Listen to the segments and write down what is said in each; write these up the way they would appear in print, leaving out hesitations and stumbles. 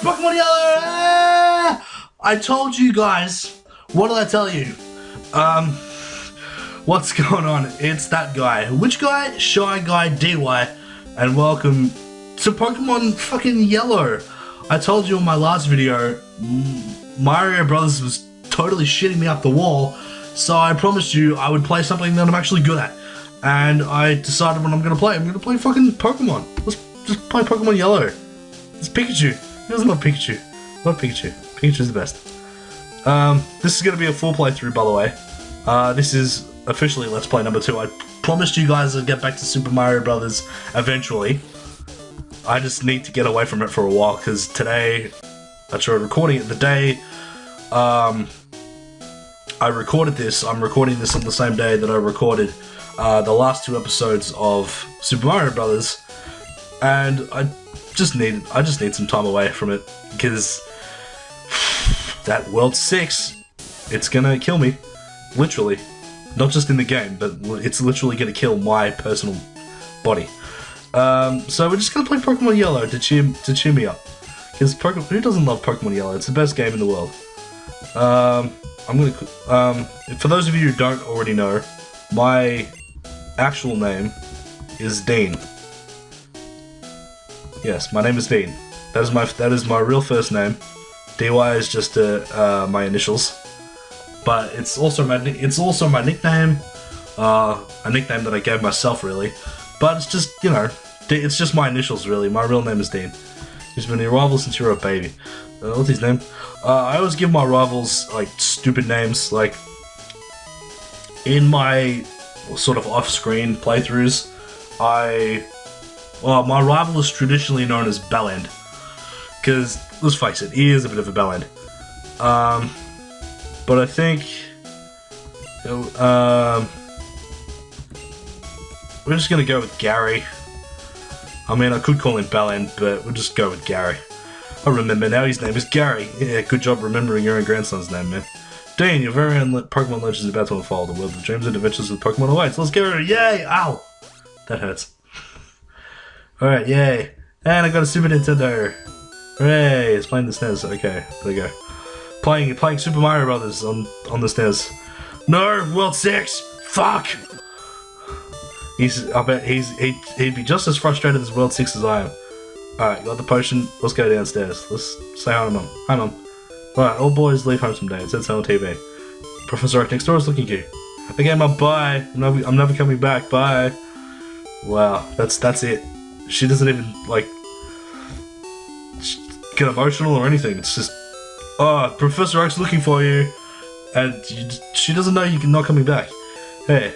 it's Pokemon Yellow! Ah! I told you guys. What did I tell you? What's going on? It's that guy. Which guy? Shy Guy DY. And welcome to Pokemon fucking Yellow. I told you in my last video, Mario Brothers was totally shitting me up the wall, so I promised you I would play something that I'm actually good at. And I decided what I'm gonna play. I'm gonna play fucking Pokemon. Let's just play Pokemon Yellow. It's Pikachu. Who doesn't love Pikachu? I love Pikachu. Pikachu's the best. This is gonna be a full playthrough, by the way. This is officially Let's Play number 2. I promised you guys I'd get back to Super Mario Brothers eventually. I just need to get away from it for a while, because today, I started recording it the day, I recorded this. I'm recording this on the same day that I recorded the last 2 episodes of Super Mario Brothers, and I just need some time away from it, because that World 6, it's gonna kill me, literally. Not just in the game, but it's literally gonna kill my personal body. So we're just gonna play Pokemon Yellow to cheer me up, because who doesn't love Pokemon Yellow? It's the best game in the world. I'm gonna for those of you who don't already know, my actual name is Dean. Yes, my name is Dean. That is my real first name. DY is just my initials, but it's also my nickname. A nickname that I gave myself, really. But it's just, you know, it's just my initials, really. My real name is Dean. He's been your rival since you were a baby. What's his name? I always give my rivals, like, stupid names. Like, in my sort of off-screen playthroughs, my rival is traditionally known as Bellend. Because, let's face it, he is a bit of a Bellend. But I think... we're just gonna go with Gary. I mean, I could call him Bellend, but we'll just go with Gary. I remember now, his name is Gary. Yeah, good job remembering your own grandson's name, man. Dean, your very own Pokemon legend is about to unfold. The world of dreams and adventures with Pokemon awaits. Let's go! Yay! Ow! That hurts. Alright, yay. And I got a Super Nintendo. Hooray! It's playing the SNES. Okay, there we go. Playing Super Mario Brothers on the SNES. No! World 6! Fuck! I bet he'd be just as frustrated as World 6 as I am. Alright, got the potion. Let's go downstairs. Let's say hi to Mum. Hi, Mum. Alright, all boys leave home someday. It says so on TV. Professor Oak next door is looking at you. Okay, Mum, bye. I'm never coming back. Bye. Wow, that's it. She doesn't even, like, get emotional or anything. It's just, oh, Professor Oak's looking for you. And she doesn't know you're not coming back. Hey.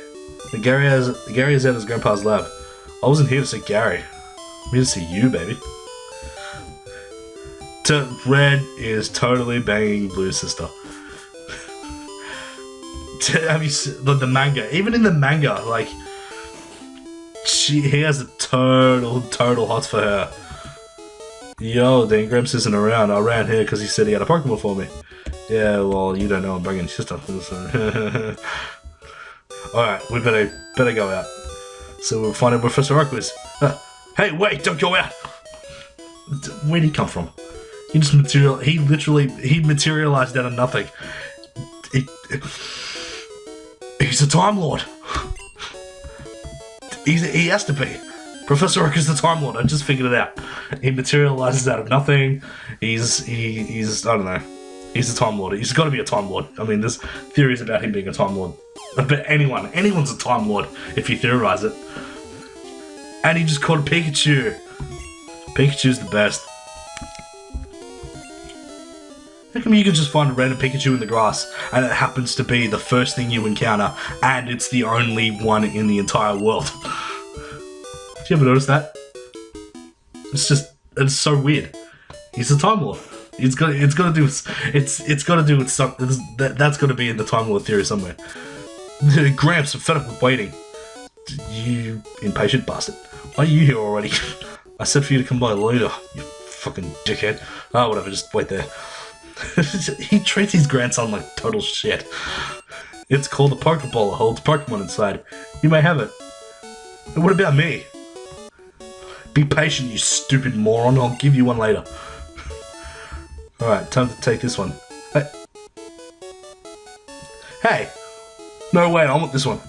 Gary is at his grandpa's lab. I wasn't here to see Gary. I'm here to see you, baby. Red is totally banging Blue's sister. Have you seen the manga? Even in the manga, like, he has a total hots for her. Yo, Dean Gramps isn't around. I ran here because he said he had a Pokemon for me. Yeah, well, you don't know I'm banging his sister. So. Alright, we better go out. So we'll find out where Professor Oak is. Hey, wait, don't go out! Where'd he come from? He materialized out of nothing. He's a Time Lord. He has to be. Professor Oak is the Time Lord, I just figured it out. He materializes out of nothing. He's I don't know. He's a Time Lord. He's got to be a Time Lord. I mean, there's theories about him being a Time Lord. But anyone's a Time Lord if you theorize it. And he just caught a Pikachu. Pikachu's the best. How come you can just find a random Pikachu in the grass and it happens to be the first thing you encounter and it's the only one in the entire world? Did you ever notice that? It's so weird. He's a Time Lord. It's got to do with something. That's got to be in the Time Lord theory somewhere. Gramps, I'm fed up with waiting. You impatient bastard. Why are you here already? I said for you to come by later, you fucking dickhead. Oh, whatever, just wait there. He treats his grandson like total shit. It's called a Pokeball. It holds Pokemon inside. You may have it. And what about me? Be patient, you stupid moron. I'll give you one later. Alright, time to take this one. Hey. Hey! No way, I want this one.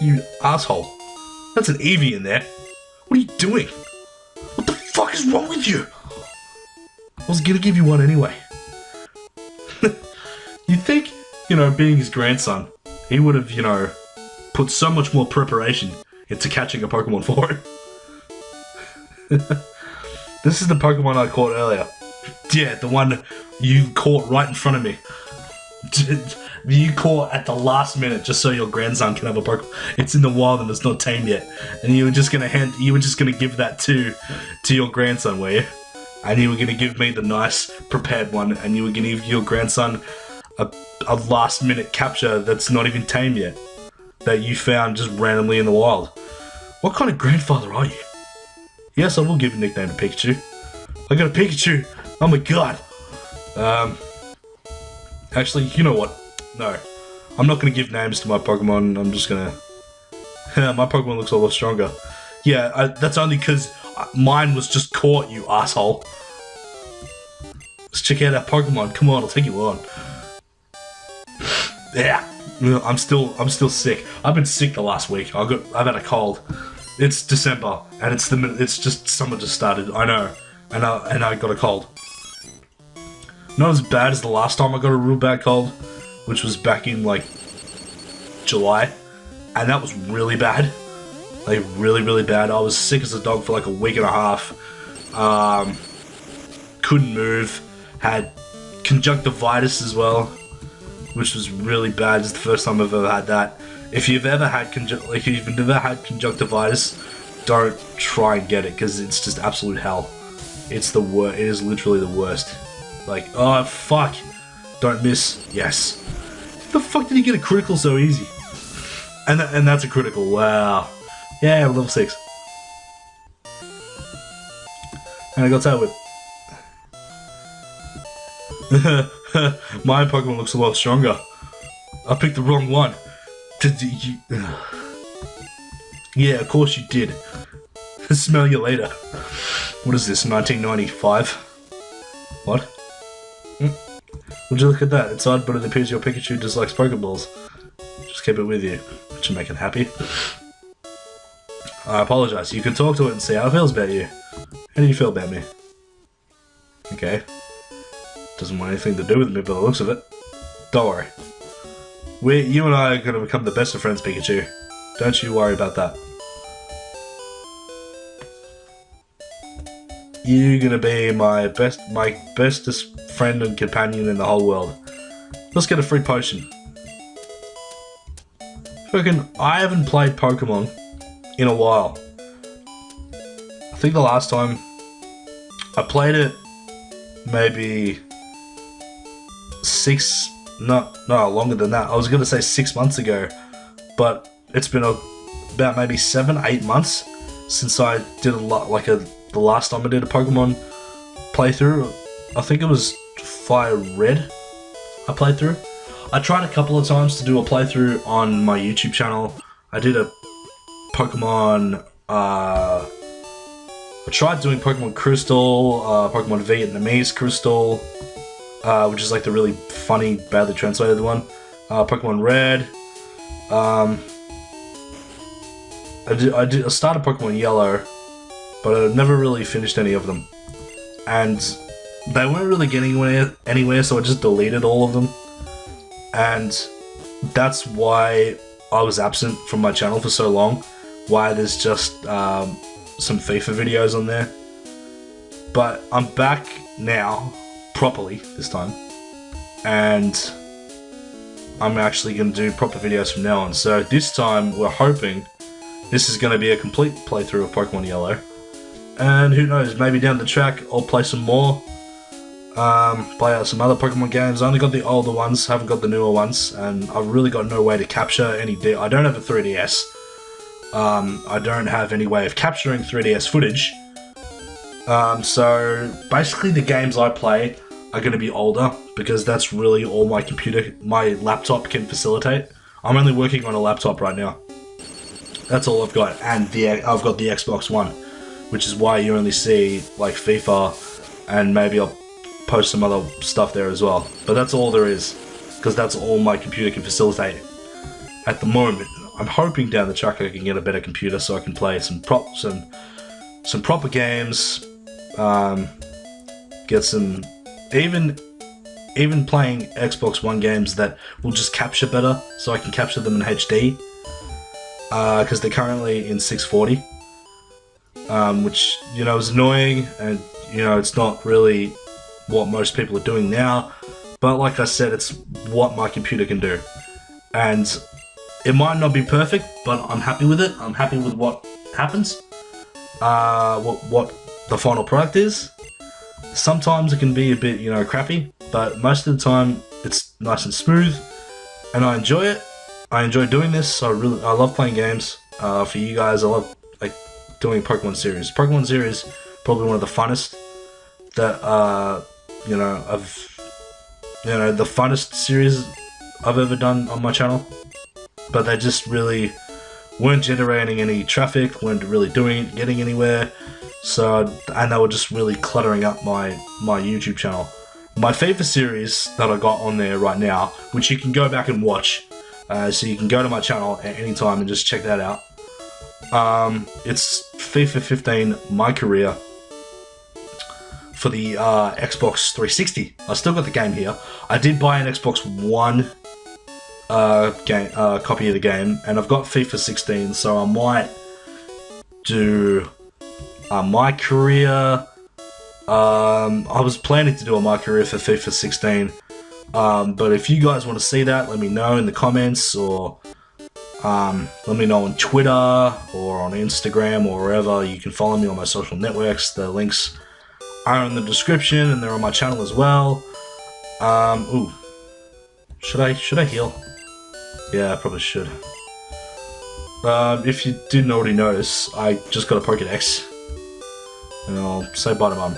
You asshole. That's an eevee in there. What are you doing? What the fuck is wrong with you? I was gonna give you one anyway. You'd think, you know, being his grandson, he would have, you know, put so much more preparation into catching a Pokemon for him. This is the Pokemon I caught earlier. Yeah, the one you caught right in front of me. You caught at the last minute just so your grandson can have a Pokemon. It's in the wild and it's not tamed yet. And you were just gonna give that to your grandson, were you? And you were gonna give me the nice prepared one, and you were gonna give your grandson a last minute capture that's not even tamed yet, that you found just randomly in the wild. What kind of grandfather are you? Yes, I will give a nickname to Pikachu. I got a Pikachu! Oh my god! Actually, you know what? No. I'm not gonna give names to my Pokemon, I'm just gonna... my Pokemon looks a lot stronger. Yeah, that's only because mine was just caught, you asshole. Let's check out our Pokemon, come on, I'll take you on. Yeah, I'm still sick. I've been sick the last week. I've had a cold. It's December, and it's just summer just started. I know, and I got a cold. Not as bad as the last time I got a real bad cold, which was back in like July, and that was really bad, like really bad. I was sick as a dog for like a week and a half. Couldn't move. Had conjunctivitis as well, which was really bad. It's the first time I've ever had that. If you've ever had conjunctivitis, don't try and get it because it's just absolute hell. It's the worst. It is literally the worst. Like, oh fuck, don't miss. Yes. How the fuck did he get a critical so easy? And that's a critical. Wow. Yeah, level 6. And I got Tail Whip. My Pokemon looks a lot stronger. I picked the wrong one. Yeah, of course you did. Smell you later. What is this, 1995? What? Would you look at that? It's odd, but it appears your Pikachu dislikes Pokeballs. Just keep it with you. It should make it happy. I apologize. You can talk to it and see how it feels about you. How do you feel about me? Okay. Doesn't want anything to do with me by the looks of it. Don't worry. You and I are going to become the best of friends, Pikachu. Don't you worry about that. You're going to be my bestest friend and companion in the whole world. Let's get a free potion. Fucking, I haven't played Pokemon in a while. I think the last time I played it, maybe longer than that. I was gonna say 6 months ago, but it's been about maybe 7-8 months since I did the last time I did a Pokemon playthrough. I think it was firered I played through. I tried a couple of times to do a playthrough on my YouTube channel. I did a Pokemon, I tried doing Pokemon Crystal, Pokemon Vietnamese Crystal, which is like the really funny, badly translated one. Pokemon Red. I started Pokemon Yellow, but I never really finished any of them. And they weren't really getting anywhere, so I just deleted all of them. And that's why I was absent from my channel for so long. Why there's just some FIFA videos on there. But I'm back now, properly this time. And I'm actually going to do proper videos from now on. So this time we're hoping this is going to be a complete playthrough of Pokemon Yellow. And who knows, maybe down the track I'll play some more. Play out some other Pokemon games. I only got the older ones, haven't got the newer ones. And I've really got no way to capture any... I don't have a 3DS. I don't have any way of capturing 3DS footage. So basically the games I play are going to be older because that's really all my laptop can facilitate. I'm only working on a laptop right now. That's all I've got, and I've got the Xbox One, which is why you only see like FIFA and maybe I'll post some other stuff there as well. But that's all there is, because that's all my computer can facilitate at the moment. I'm hoping down the track I can get a better computer so I can play some proper games, get some even playing Xbox One games that will just capture better, so I can capture them in HD, because they're currently in 640, which, you know, is annoying, and, you know, it's not really what most people are doing now, but like I said, it's what my computer can do, and it might not be perfect, but I'm happy with it. I'm happy with what happens, what the final product is. Sometimes it can be a bit, you know, crappy, but most of the time it's nice and smooth, and I enjoy it. I enjoy doing this. I love playing games. For you guys, I love like doing Pokemon series. Pokemon series probably one of the funnest that you know, the funnest series I've ever done on my channel. But they just really weren't generating any traffic, weren't really getting anywhere. So, and they were just really cluttering up my YouTube channel. My FIFA series that I got on there right now, which you can go back and watch, so you can go to my channel at any time and just check that out. It's FIFA 15 My Career for the Xbox 360. I still got the game here. I did buy an Xbox One copy of the game, and I've got FIFA 16, so I might do My Career. I was planning to do a My Career for FIFA 16, but if you guys want to see that, let me know in the comments, or let me know on Twitter or on Instagram or wherever. You can follow me on my social networks. The links are in the description, and they're on my channel as well. Ooh, should I heal? Yeah, I probably should. If you didn't already notice, I just got a Pokédex. And I'll say bye to Mum.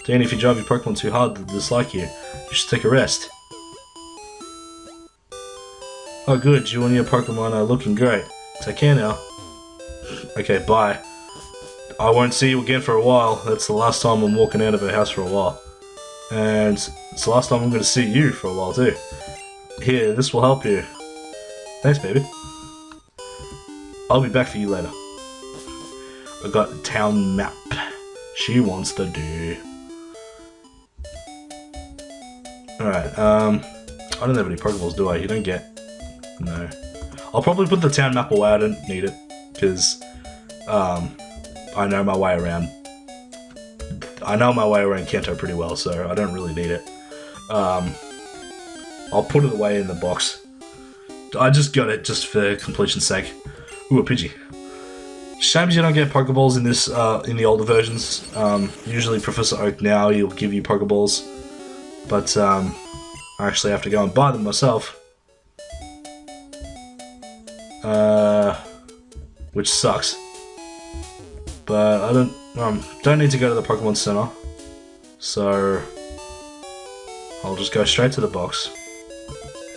Dan, if you drive your Pokemon too hard to dislike you, you should take a rest. Oh good, you and your Pokemon are looking great. Take care now. Okay, bye. I won't see you again for a while. That's the last time I'm walking out of her house for a while. And it's the last time I'm going to see you for a while too. Here, this will help you. Thanks, baby. I'll be back for you later. I got a town map. She wants to do. Alright, I don't have any Pokeballs, do I? You don't get... No. I'll probably put the town map away. I don't need it, because I know my way around. I know my way around Kanto pretty well, so I don't really need it. I'll put it away in the box. I just got it just for completion's sake. Ooh, a Pidgey. Shame you don't get Pokeballs in this, in the older versions. Usually Professor Oak now, he'll give you Pokeballs. But, I actually have to go and buy them myself. Which sucks. But I don't need to go to the Pokemon Center. So, I'll just go straight to the box.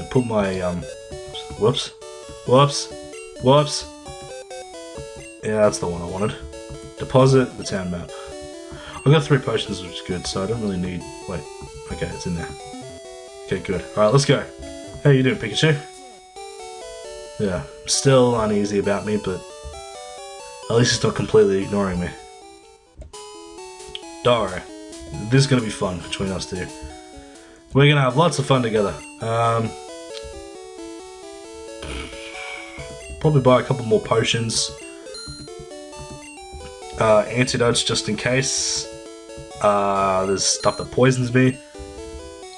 And put my, whoops. Yeah, that's the one I wanted. Deposit the town map. I've got 3 potions, which is good, so I don't really need... Wait. Okay, it's in there. Okay, good. Alright, let's go. How you doing, Pikachu? Yeah, still uneasy about me, but at least it's not completely ignoring me. Don't worry. This is going to be fun between us two. We're going to have lots of fun together. Probably buy a couple more potions. Antidotes just in case. There's stuff that poisons me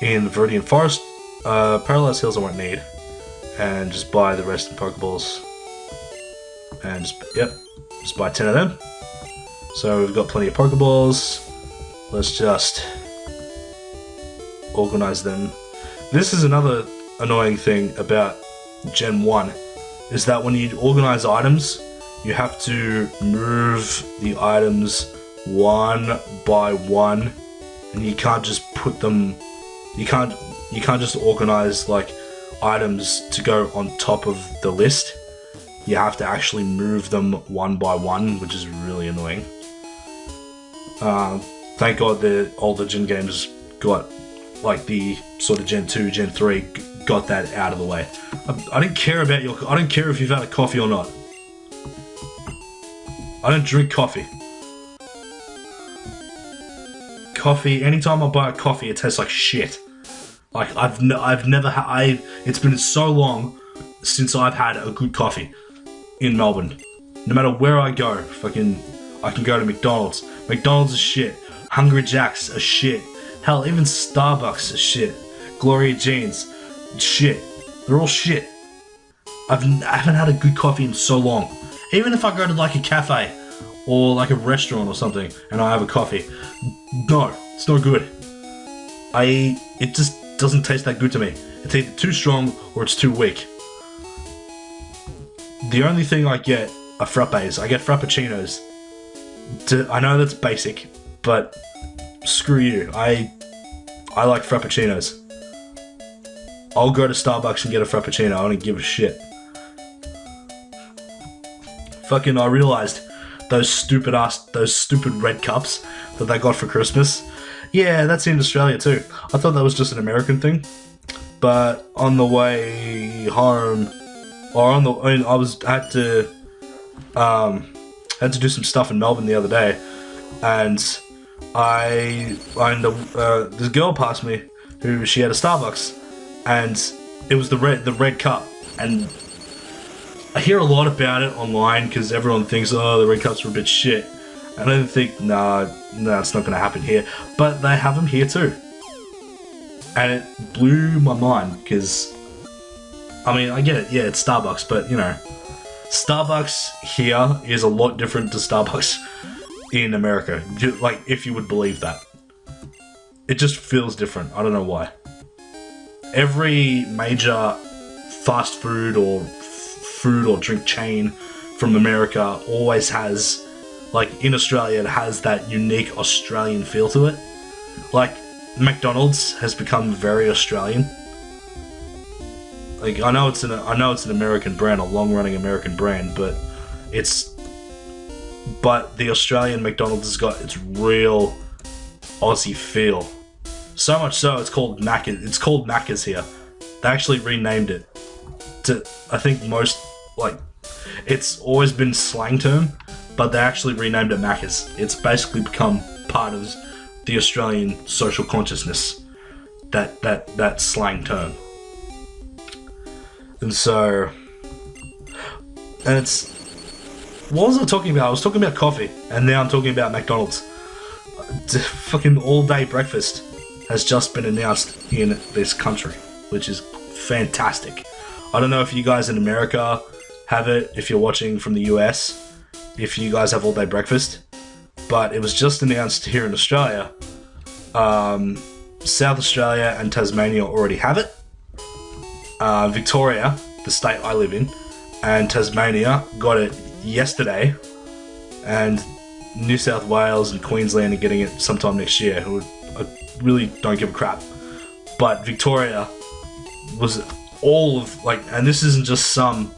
in Viridian Forest. Paralyzed Heals I won't need. And just buy the rest in Pokeballs. And just buy 10 of them. So we've got plenty of Pokeballs. Let's just organize them. This is another annoying thing about Gen 1, is that when you organize items, you have to move the items one by one, and you can't just put them, you can't just organize like items to go on top of the list. You have to actually move them one by one, which is really annoying. Thank God the older gen games got like the sort of Gen 2, Gen 3 got that out of the way. I don't care about I don't care if you've had a coffee or not. I don't drink coffee. Coffee, anytime I buy a coffee, it tastes like shit. Like, I've never had, it's been so long since I've had a good coffee in Melbourne. No matter where I go, fucking, I can go to McDonald's. McDonald's is shit. Hungry Jack's are shit. Hell, even Starbucks is shit. Gloria Jean's, shit. They're all shit. I haven't had a good coffee in so long. Even if I go to like a cafe or like a restaurant or something and I have a coffee, no, it's not good. It just doesn't taste that good to me. It's either too strong or it's too weak. The only thing I get are frappes. I get frappuccinos. I know that's basic, but screw you. I like frappuccinos. I'll go to Starbucks and get a frappuccino. I don't give a shit. Fucking, I realized those stupid red cups that they got for Christmas. Yeah, that's in Australia too. I thought that was just an American thing. But on the way home, or I had to do some stuff in Melbourne the other day, and this girl passed me who she had a Starbucks, and it was the red cup, and I hear a lot about it online because everyone thinks, oh, the red cups are a bit shit. And I think, nah, it's not going to happen here. But they have them here too. And it blew my mind because, I mean, I get it, yeah, it's Starbucks, but you know, Starbucks here is a lot different to Starbucks in America. Like, if you would believe that. It just feels different. I don't know why. Every major fast food or drink chain from America always has, like in Australia, it has that unique Australian feel to it. Like McDonald's has become very Australian. Like I know it's an American brand, a long-running American brand, but the Australian McDonald's has got its real Aussie feel. So much so, it's called Macca's. It's called Macca's here. They actually renamed it to, I think it's always been slang term, but they actually renamed it Macca's. It's basically become part of the Australian social consciousness, that slang term. And so, what was I talking about? I was talking about coffee, and now I'm talking about McDonald's. Fucking all-day breakfast has just been announced in this country, which is fantastic. I don't know if you guys in America have it, if you're watching from the US, if you guys have all-day breakfast, but it was just announced here in Australia. South Australia and Tasmania already have it. Victoria, the state I live in, and Tasmania got it yesterday, and New South Wales and Queensland are getting it sometime next year. I really don't give a crap. But Victoria was all of, like, and this isn't just some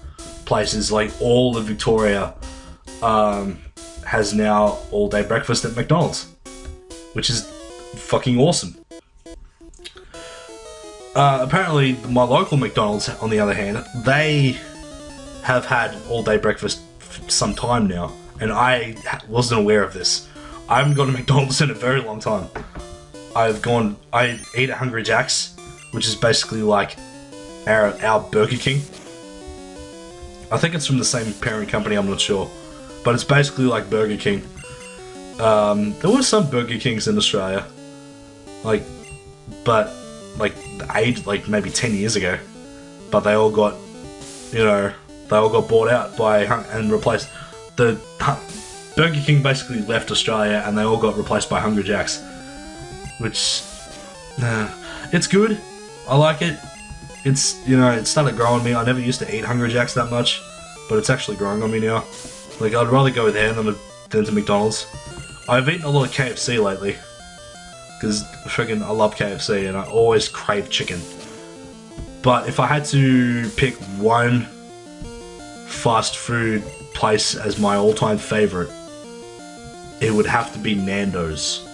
places, like all of Victoria has now all-day breakfast at McDonald's, which is fucking awesome. Apparently, my local McDonald's, on the other hand, they have had all-day breakfast for some time now, and I wasn't aware of this. I haven't gone to McDonald's in a very long time. I eat at Hungry Jack's, which is basically like our Burger King. I think it's from the same parent company, I'm not sure. But it's basically like Burger King. There were some Burger Kings in Australia. But maybe 10 years ago. But they all got, bought out by and replaced. The Burger King basically left Australia and they all got replaced by Hungry Jack's. Which, it's good. I like it. It's, it started growing on me. I never used to eat Hungry Jack's that much, but it's actually growing on me now. Like, I'd rather go there than to McDonald's. I've eaten a lot of KFC lately, because friggin' I love KFC and I always crave chicken. But if I had to pick one fast food place as my all-time favorite, it would have to be Nando's.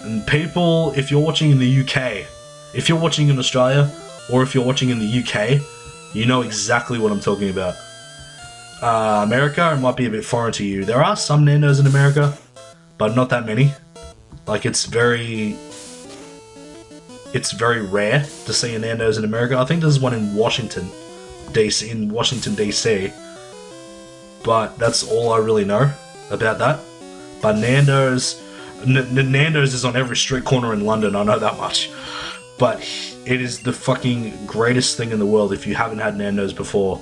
And people, if you're watching in the UK, if you're watching in Australia, or if you're watching in the UK, you know exactly what I'm talking about. America, it might be a bit foreign to you. There are some Nandos in America, but not that many. Like, it's very rare to see a Nando's in America. I think there's one in Washington, DC, but that's all I really know about that. But Nando's is on every street corner in London, I know that much. But it is the fucking greatest thing in the world. If you haven't had Nando's before,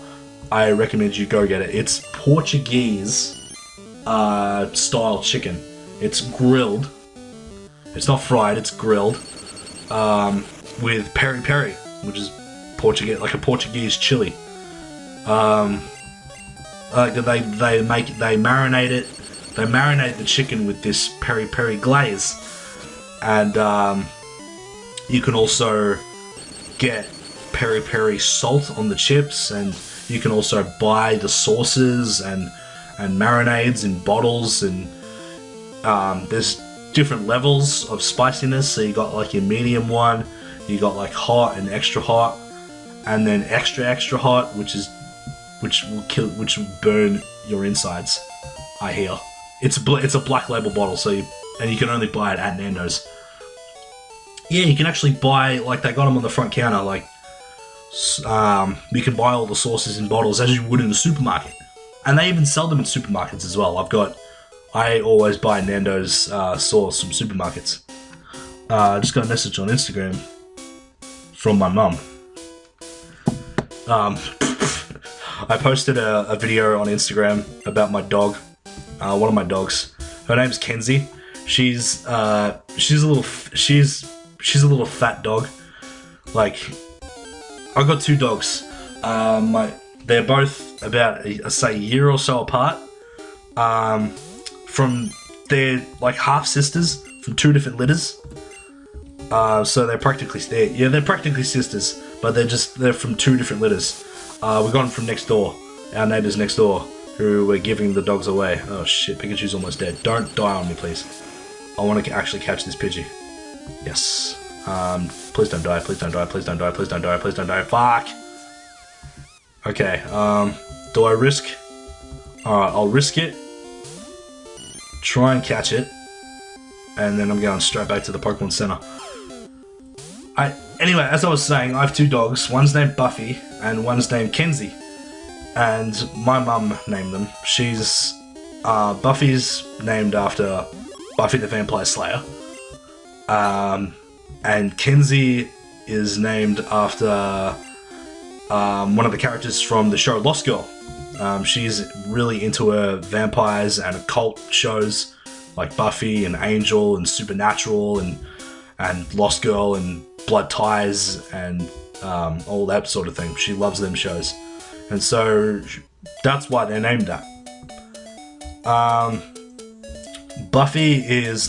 I recommend you go get it. It's Portuguese style chicken. It's grilled. It's not fried, it's grilled. With peri peri, which is Portuguese, like a Portuguese chili. They marinate it. They marinate the chicken with this peri peri glaze, and you can also get peri peri salt on the chips, and you can also buy the sauces and marinades in bottles, and there's different levels of spiciness. So you got like your medium one, you got like hot and extra hot, and then extra hot, which will burn your insides. I hear it's a black label bottle, so you can only buy it at Nando's. Yeah, you can actually buy, like, they got them on the front counter. Like, you can buy all the sauces in bottles as you would in the supermarket, and they even sell them in supermarkets as well. I always buy Nando's sauce from supermarkets. I just got a message on Instagram from my mum. I posted a video on Instagram about my dog, one of my dogs. Her name's Kenzie. She's a little fat dog. Like, I got two dogs. They're both about a year or so apart. They're like half sisters from two different litters. So they're practically sisters, but they're from two different litters. We got them from next door, our neighbours next door, who were giving the dogs away. Oh shit, Pikachu's almost dead. Don't die on me, please. I want to actually catch this Pidgey. Yes. Please don't die, please don't die, please don't die, please don't die, please don't die. Fuck! Okay, do I risk? Alright, I'll risk it. Try and catch it. And then I'm going straight back to the Pokemon Center. Anyway, as I was saying, I have two dogs. One's named Buffy, and one's named Kenzie. And my mum named them. Buffy's named after Buffy the Vampire Slayer. And Kenzie is named after one of the characters from the show Lost Girl. She's really into her vampires and occult shows like Buffy and Angel and Supernatural and Lost Girl and Blood Ties and all that sort of thing. She loves them shows. And so that's why they're named that.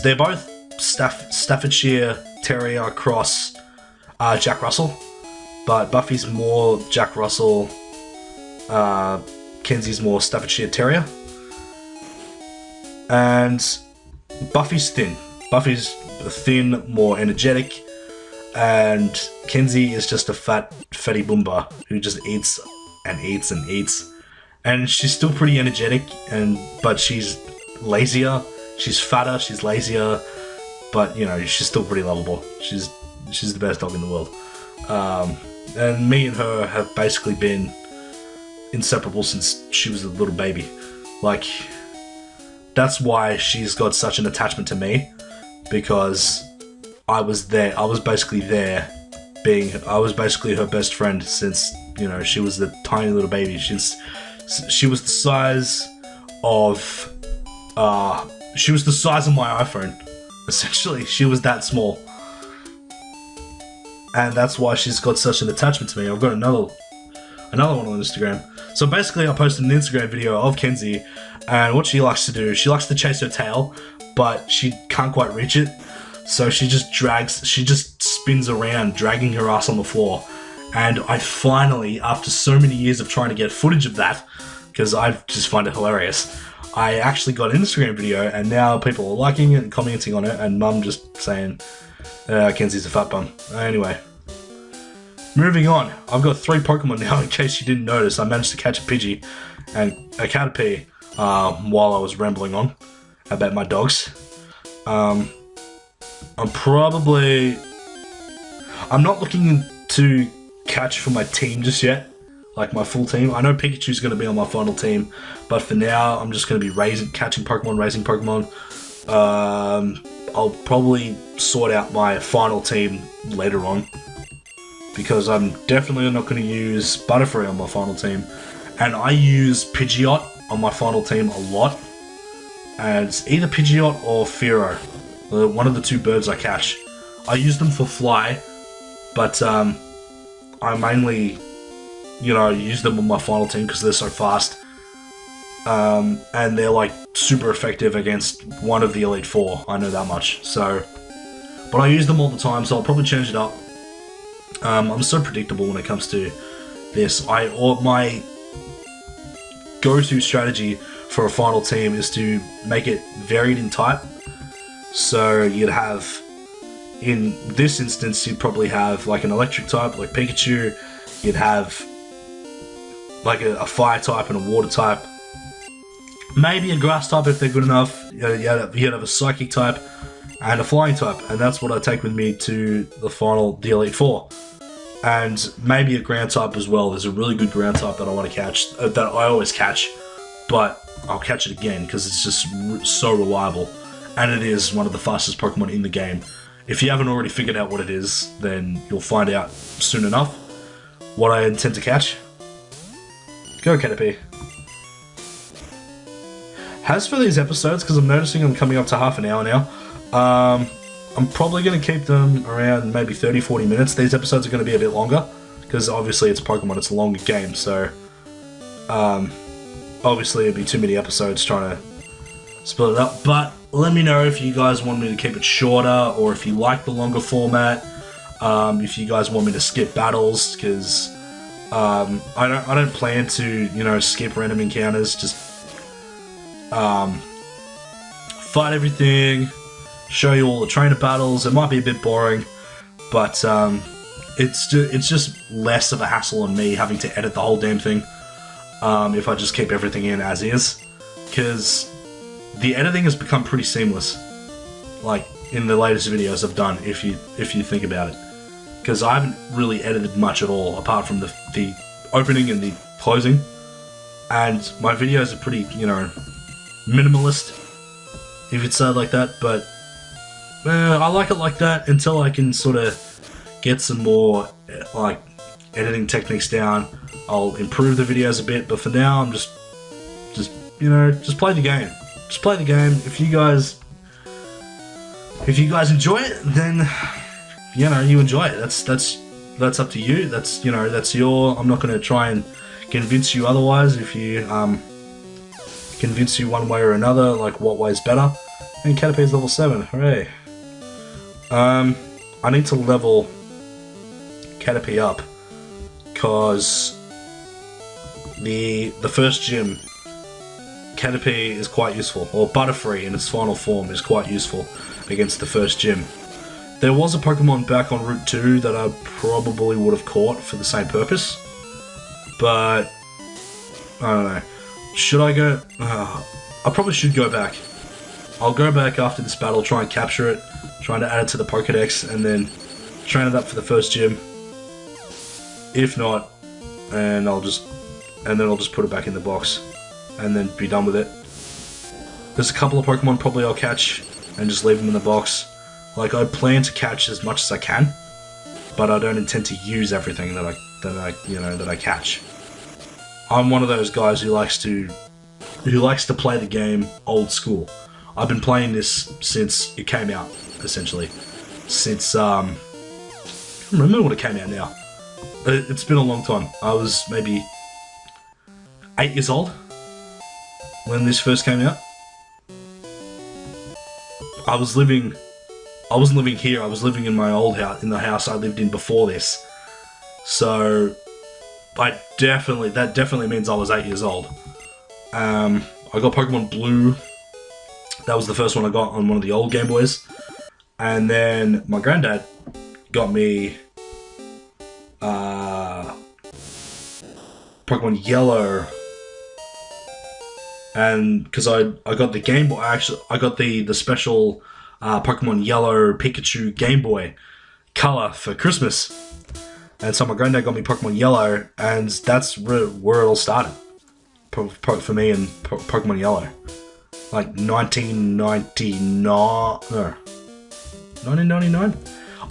They're both Staffordshire Terrier cross Jack Russell, but Buffy's more Jack Russell, Kenzie's more Staffordshire Terrier. And Buffy's thin. Buffy's thin, more energetic, and Kenzie is just a fatty boomba who just eats and eats and eats. And she's still pretty energetic, but she's lazier. She's fatter, she's lazier, but you know, she's still pretty lovable. She's the best dog in the world. And me and her have basically been inseparable since she was a little baby. Like, that's why she's got such an attachment to me, because I was basically her best friend since, you know, she was the tiny little baby. She was the size of my iPhone. Essentially, she was that small. And that's why she's got such an attachment to me. I've got another one on Instagram. So basically, I posted an Instagram video of Kenzie, and what she likes to do, she likes to chase her tail, but she can't quite reach it. So she just spins around, dragging her ass on the floor. And I finally, after so many years of trying to get footage of that, because I just find it hilarious, I actually got an Instagram video, and now people are liking it and commenting on it, and Mum just saying, Kenzie's a fat bum. Anyway, moving on. I've got 3 Pokemon now, in case you didn't notice. I managed to catch a Pidgey and a Caterpie while I was rambling on about my dogs. I'm not looking to catch for my team just yet, like my full team. I know Pikachu's going to be on my final team, but for now I'm just going to be catching Pokemon, raising Pokemon. I'll probably sort out my final team later on, because I'm definitely not going to use Butterfree on my final team, and I use Pidgeot on my final team a lot, and it's either Pidgeot or Fearow, one of the 2 birds I catch. I use them for fly, but I mainly, use them on my final team because they're so fast, and they're like super effective against one of the Elite Four. I know that much. So, but I use them all the time, so I'll probably change it up. I'm so predictable when it comes to this. My go-to strategy for a final team is to make it varied in type. So you'd have, in this instance, you'd probably have like an electric type, like Pikachu. You'd have like a fire type and a water type. Maybe a grass type if they're good enough. You'd have a psychic type and a flying type, and that's what I take with me to the Elite Four. And maybe a ground type as well. There's a really good ground type that I want to catch, that I always catch, but I'll catch it again because it's just so reliable, and it is one of the fastest Pokemon in the game. If you haven't already figured out what it is, then you'll find out soon enough what I intend to catch. Go, Caterpie. As for these episodes, because I'm noticing I'm coming up to half an hour now, I'm probably going to keep them around maybe 30-40 minutes. These episodes are going to be a bit longer, because obviously it's Pokemon, it's a longer game, so obviously it'd be too many episodes trying to split it up. But let me know if you guys want me to keep it shorter, or if you like the longer format, if you guys want me to skip battles, because I don't plan to, skip random encounters, just fight everything, show you all the trainer battles. It might be a bit boring, but it's just less of a hassle on me having to edit the whole damn thing if I just keep everything in as is, because the editing has become pretty seamless, like in the latest videos I've done, if you think about it, because I haven't really edited much at all apart from the opening and the closing, and my videos are pretty, minimalist, if you'd say it like that. But I like it like that until I can sort of get some more like editing techniques down. I'll improve the videos a bit, but for now I'm just play the game. Just play the game. If you guys enjoy it, then you enjoy it. That's up to you. That's I'm not going to try and convince you otherwise. If you convince you one way or another, like what way's better. And Caterpie's level 7, hooray. I need to level Caterpie up, cause the first gym, Caterpie is quite useful, or Butterfree in its final form is quite useful against the first gym. There was a Pokemon back on Route 2 that I probably would have caught for the same purpose, but I don't know. Should I go? I probably should go back. I'll go back after this battle, try and capture it, trying to add it to the Pokédex, and then train it up for the first gym. If not, and then I'll just put it back in the box, and then be done with it. There's a couple of Pokemon probably I'll catch and just leave them in the box. Like, I plan to catch as much as I can, but I don't intend to use everything that I catch. I'm one of those guys who likes to play the game old school. I've been playing this since it came out, essentially. Since I don't remember when it came out now. It's been a long time. I was maybe 8 years old when this first came out. I wasn't living here. I was living in my old house, in the house I lived in before this. So that definitely means I was 8 years old. I got Pokemon Blue. That was the first one I got on one of the old Game Boys. And then my granddad got me Pokemon Yellow. And because I got the Game Boy, I got the special Pokemon Yellow Pikachu Game Boy color for Christmas. And so my granddad got me Pokemon Yellow, and that's where it all started for me and Pokemon Yellow. Like 1999, no, 1999?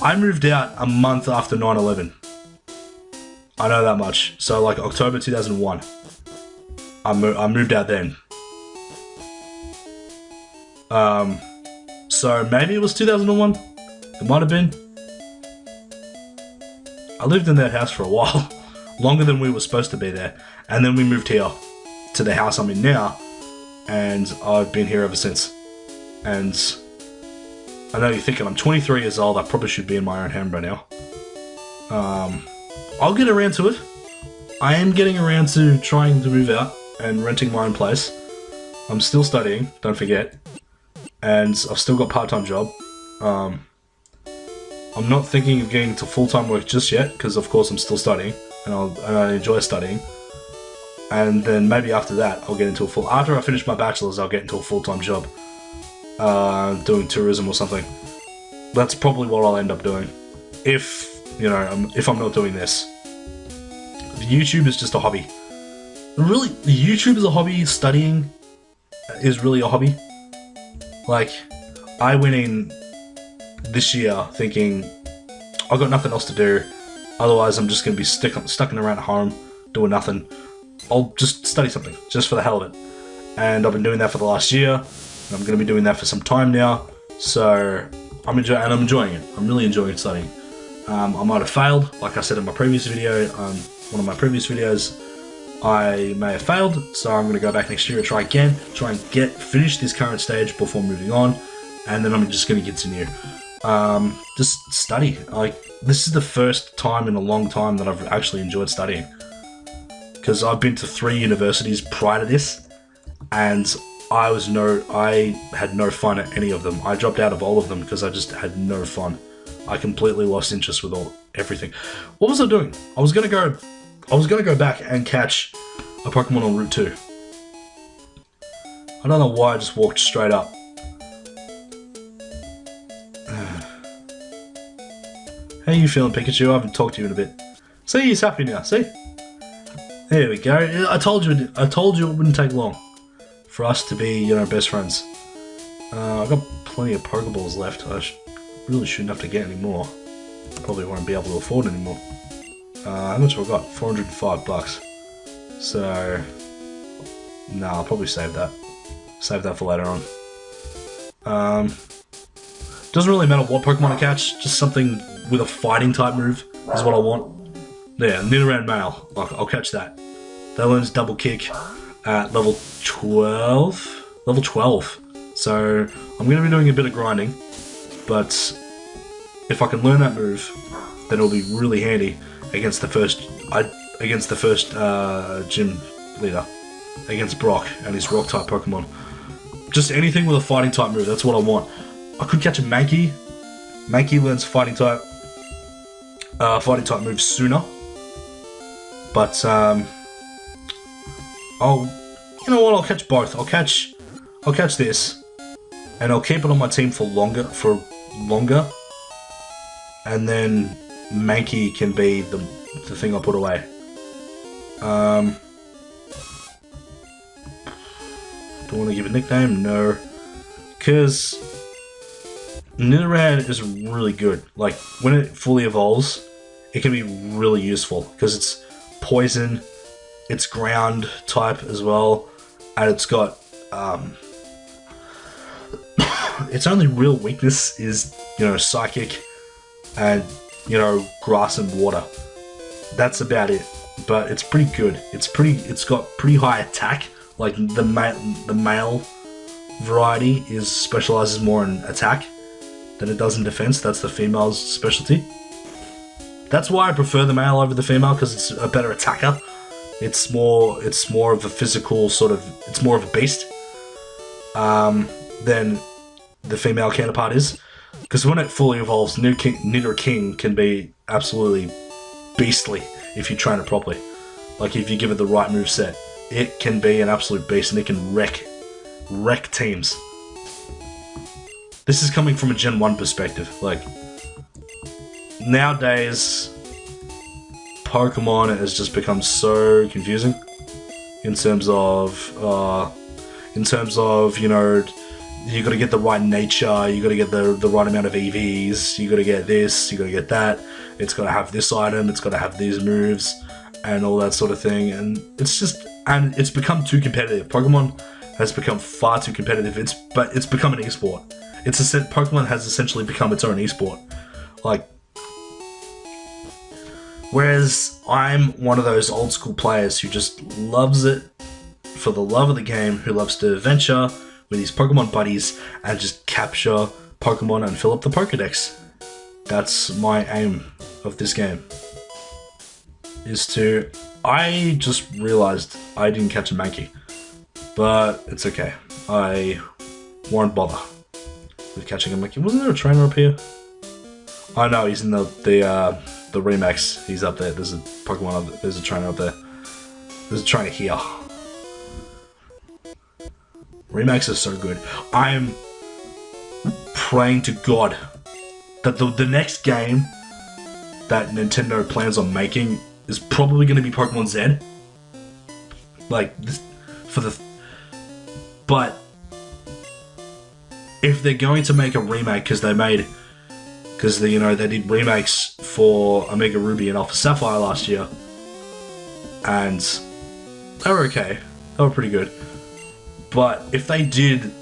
I moved out a month after 9/11. I know that much. So like October 2001. I moved out then. So maybe it was 2001. It might have been. I lived in that house for a while, longer than we were supposed to be there, and then we moved here to the house I'm in now, and I've been here ever since. And I know you're thinking I'm 23 years old. I probably should be in my own home by now. I'll get around to it. I am getting around to trying to move out and renting my own place. I'm still studying, don't forget, and I've still got a part-time job. I'm not thinking of getting to full-time work just yet, because of course I'm still studying, and I enjoy studying. And then maybe after that, I'll get into after I finish my bachelor's, I'll get into a full-time job, doing tourism or something. That's probably what I'll end up doing, if I'm not doing this. YouTube is just a hobby. Really, YouTube is a hobby. Studying is really a hobby. Like, I went in this year thinking I've got nothing else to do, otherwise I'm just going to be stuck around at home doing nothing. I'll just study something, just for the hell of it. And I've been doing that for the last year, and I'm going to be doing that for some time now, so I'm enjoying it. I'm really enjoying studying. I might have failed, like I said in my previous video, one of my previous videos, I may have failed, so I'm going to go back next year and try again, finish this current stage before moving on, and then I'm just going to continue. Just study. Like, this is the first time in a long time that I've actually enjoyed studying. Because I've been to 3 universities prior to this, and I had no fun at any of them. I dropped out of all of them because I just had no fun. I completely lost interest with everything. What was I doing? I was gonna go back and catch a Pokemon on Route 2. I don't know why I just walked straight up. How you feeling, Pikachu? I haven't talked to you in a bit. See, he's happy now. See? There we go. I told you it wouldn't take long for us to be, best friends. I've got plenty of Pokeballs left. I really shouldn't have to get any more. Probably won't be able to afford any more. How much have I got? $405. So, no, I'll probably save that. Save that for later on. Doesn't really matter what Pokemon I catch, just something with a fighting type move is what I want. Yeah, Nidoran male. I'll catch that. That learns double kick at level 12. Level 12. So I'm going to be doing a bit of grinding, but if I can learn that move, then it'll be really handy against the first gym leader, against Brock and his rock type Pokemon. Just anything with a fighting type move. That's what I want. I could catch a Mankey. Mankey learns fighting type moves sooner. But I'll catch both. I'll catch this, and I'll keep it on my team for longer, and then Mankey can be the thing I put away. Do I want to give a nickname? No, because Nidoran is really good. Like, when it fully evolves, it can be really useful because it's poison, it's ground type as well, and it's got its only real weakness is psychic and grass and water. That's about it, but it's pretty good. It's got pretty high attack. Like the male variety specializes more in attack than it does in defense. That's the female's specialty. That's why I prefer the male over the female, because it's a better attacker. It's more of a physical sort of. It's more of a beast. than the female counterpart is. Because when it fully evolves, Nidoking King can be absolutely beastly if you train it properly. Like if you give it the right moveset, it can be an absolute beast and it can wreck teams. This is coming from a Gen 1 perspective. Like, nowadays, Pokemon has just become so confusing in terms of, you know, you gotta get the right nature, you gotta get the right amount of EVs, you gotta get this, you gotta get that, it's gotta have this item, it's gotta have these moves, and all that sort of thing, and it's become too competitive. Pokemon has become far too competitive, but it's become an esport. Pokemon has essentially become its own esport. Like, whereas I'm one of those old school players who just loves it for the love of the game, who loves to adventure with his Pokemon buddies and just capture Pokemon and fill up the Pokedex. That's my aim of this game. I just realized I didn't catch a Mankey, but it's okay. I won't bother with catching a Mankey. Wasn't there a trainer up here? Oh no, he's in the Remax. He's up there. There's a Pokemon up there. There's a trainer up there. There's a trainer here. Remax is so good. I'm praying to God that the next game that Nintendo plans on making is probably going to be Pokemon Z. Like, but if they're going to make a remake, because they did remakes for Omega Ruby and Alpha Sapphire last year, and they were okay. They were pretty good. But if they did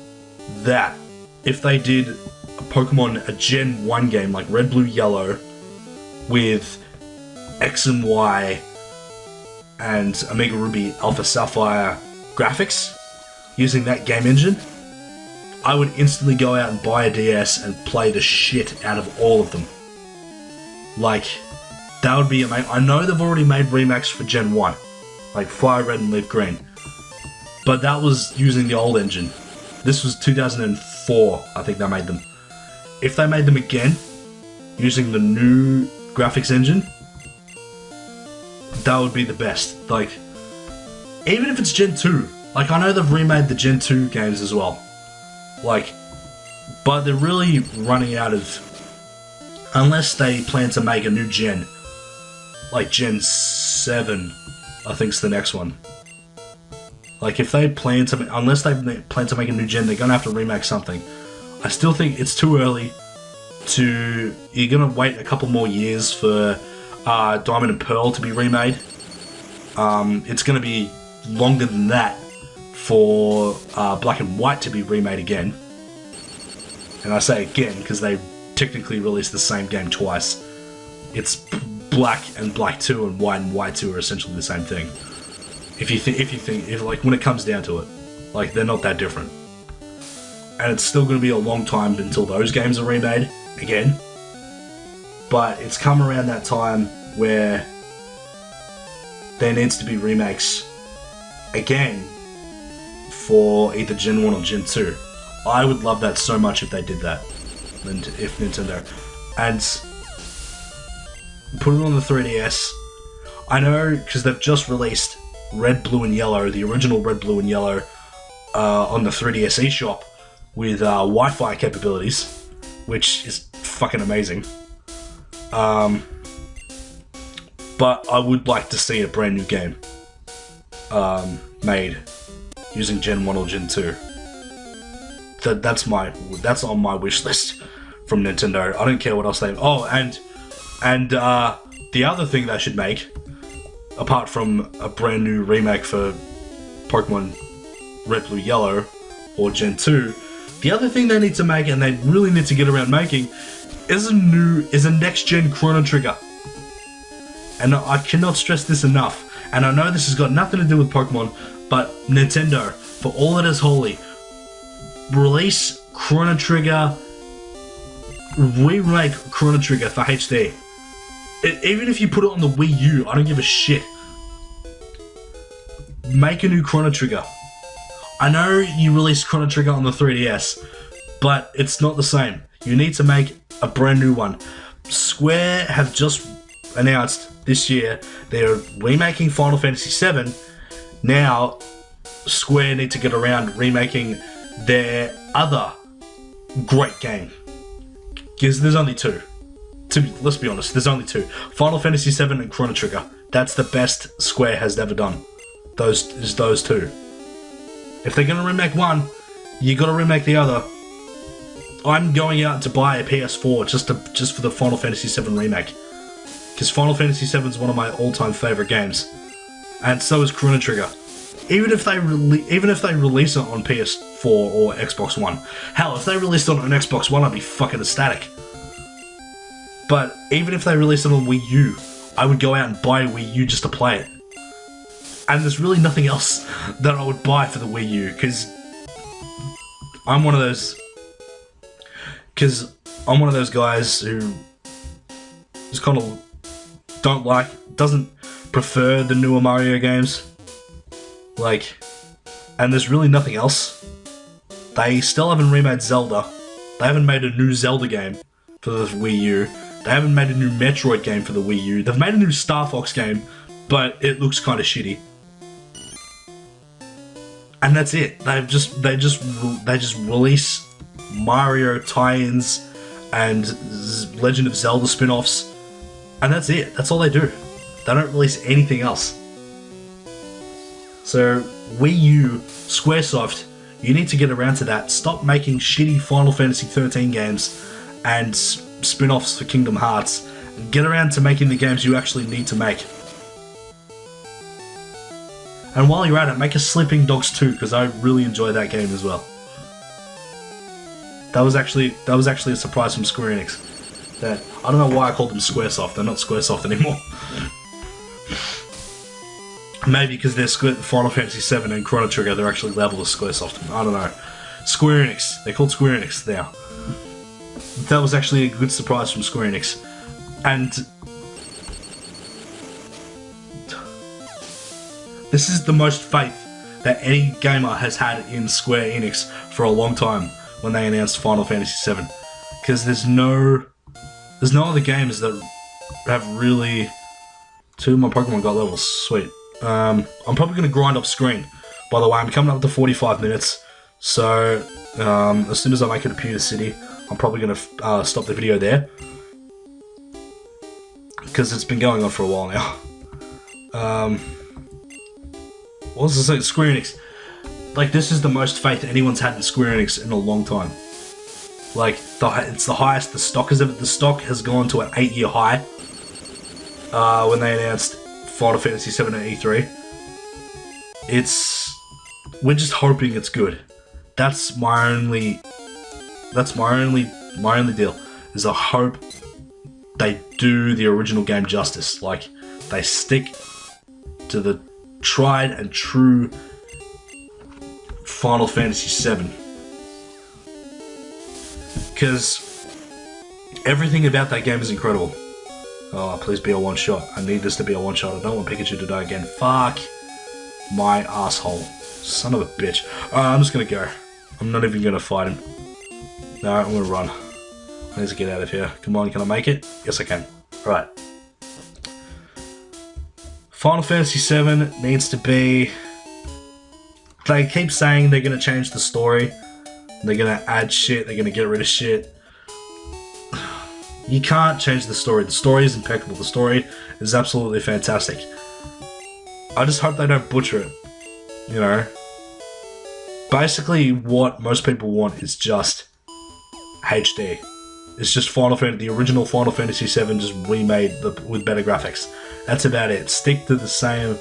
that, if they did a Gen 1 game like Red, Blue, Yellow with X and Y and Omega Ruby, Alpha Sapphire graphics using that game engine, I would instantly go out and buy a DS and play the shit out of all of them. Like, that would be amazing. I know they've already made remakes for Gen 1, like Firered and Leafgreen, but that was using the old engine. This was 2004, I think they made them. If they made them again, using the new graphics engine, that would be the best. Like, even if it's Gen 2, like, I know they've remade the Gen 2 games as well. Like, but they're really running out of, unless they plan to make a new gen, like Gen 7, I think's the next one. Like, if they plan to, unless they plan to make a new gen, they're gonna have to remake something. I still think it's too early to, you're gonna wait a couple more years for Diamond and Pearl to be remade. It's gonna be longer than that for Black and White to be remade again. And I say again because they technically released the same game twice. It's Black and Black 2 and White 2 are essentially the same thing. If like, when it comes down to it, like, they're not that different. And it's still going to be a long time until those games are remade again. But it's come around that time where there needs to be remakes again for either Gen 1 or Gen 2. I would love that so much if they did that. If Nintendo. And put it on the 3DS. I know, because they've just released Red, Blue and Yellow, the original Red, Blue and Yellow, on the 3DS eShop with Wi-Fi capabilities, which is fucking amazing. But I would like to see a brand new game made using Gen 1 or Gen 2. That's on my wish list from Nintendo. I don't care what else they... Oh, and the other thing they should make, apart from a brand new remake for Pokemon Red, Blue, Yellow or Gen 2, the other thing they need to make, and they really need to get around making, is a next-gen Chrono Trigger. And I cannot stress this enough. And I know this has got nothing to do with Pokemon, but Nintendo, for all that is holy, release Chrono Trigger, remake Chrono Trigger for HD. Even if you put it on the Wii U, I don't give a shit. Make a new Chrono Trigger. I know you released Chrono Trigger on the 3DS, but it's not the same. You need to make a brand new one. Square have just announced this year they're remaking Final Fantasy VII. Now, Square need to get around remaking their other great game. Because there's only two. Let's be honest, there's only two. Final Fantasy VII and Chrono Trigger. That's the best Square has ever done. Those two. If they're gonna remake one, you gotta remake the other. I'm going out to buy a PS4 just for the Final Fantasy VII remake. Because Final Fantasy VII is one of my all-time favorite games. And so is Chrono Trigger. Even if they release it on PS4 or Xbox One. Hell, if they released it on Xbox One, I'd be fucking ecstatic. But even if they released it on Wii U, I would go out and buy a Wii U just to play it. And there's really nothing else that I would buy for the Wii U, because I'm one of those guys who just kind of doesn't prefer the newer Mario games. Like, and there's really nothing else. They still haven't remade Zelda. They haven't made a new Zelda game for the Wii U. They haven't made a new Metroid game for the Wii U. They've made a new Star Fox game, but it looks kind of shitty. And that's it. They just release Mario tie-ins and Legend of Zelda spin-offs, and that's it. That's all they do. They don't release anything else. So Wii U, Squaresoft, you need to get around to that. Stop making shitty Final Fantasy 13 games and spin-offs for Kingdom Hearts. And get around to making the games you actually need to make. And while you're at it, make a Sleeping Dogs 2, because I really enjoy that game as well. That was actually a surprise from Square Enix. That I don't know why I called them Squaresoft. They're not Squaresoft anymore. Maybe because they're Final Fantasy VII and Chrono Trigger, they're actually labeled as Squaresoft. I don't know. Square Enix. They're called Square Enix now. That was actually a good surprise from Square Enix. And this is the most faith that any gamer has had in Square Enix for a long time when they announced Final Fantasy VII. Because there's no other games that have really... Two of my Pokemon got levels. Sweet. I'm probably going to grind up screen. By the way, I'm coming up to 45 minutes. So, as soon as I make it a Pewter City, I'm probably going to stop the video there. Because it's been going on for a while now. What was I saying? Square Enix. Like, this is the most faith anyone's had in Square Enix in a long time. Like, it's the highest the stock has ever... The stock has gone to an 8-year high. When they announced Final Fantasy VII at E3. We're just hoping it's good. That's my only deal. Is I hope they do the original game justice. Like, they stick to the tried and true Final Fantasy VII. Because everything about that game is incredible. Oh, please be a one-shot. I need this to be a one-shot. I don't want Pikachu to die again. Fuck my asshole. Son of a bitch. Alright, I'm just gonna go. I'm not even gonna fight him. No, I'm gonna run. I need to get out of here. Come on, can I make it? Yes, I can. Alright. Final Fantasy VII needs to be... They keep saying they're gonna change the story. They're gonna add shit. They're gonna get rid of shit. You can't change the story. The story is impeccable. The story is absolutely fantastic. I just hope they don't butcher it. You know? Basically, what most people want is just HD. It's just the original Final Fantasy VII just remade with better graphics. That's about it. Stick to the same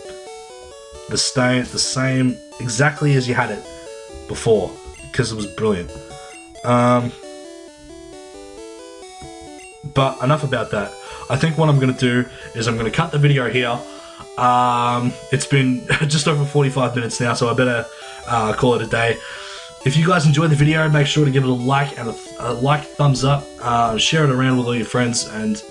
exactly as you had it before, because it was brilliant. But enough about that. I think what I'm going to do is I'm going to cut the video here. It's been just over 45 minutes now, so I better call it a day. If you guys enjoyed the video, make sure to give it a like and a thumbs up. Share it around with all your friends, and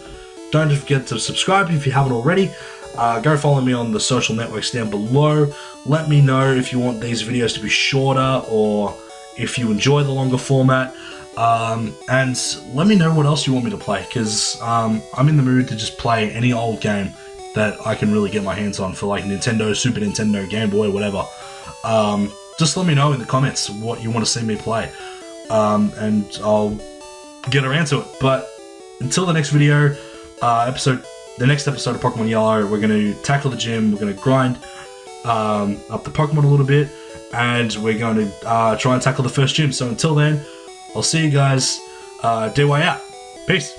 don't forget to subscribe if you haven't already. Go follow me on the social networks down below. Let me know if you want these videos to be shorter or if you enjoy the longer format. And let me know what else you want me to play, because I'm in the mood to just play any old game that I can really get my hands on for like Nintendo, Super Nintendo, Game Boy, whatever. Just let me know in the comments what you want to see me play, and I'll get around to it. But until the next video, the next episode of Pokemon Yellow, we're going to tackle the gym, we're going to grind up the Pokemon a little bit, and we're going to try and tackle the first gym. So until then, I'll see you guys. DYNE out. Peace.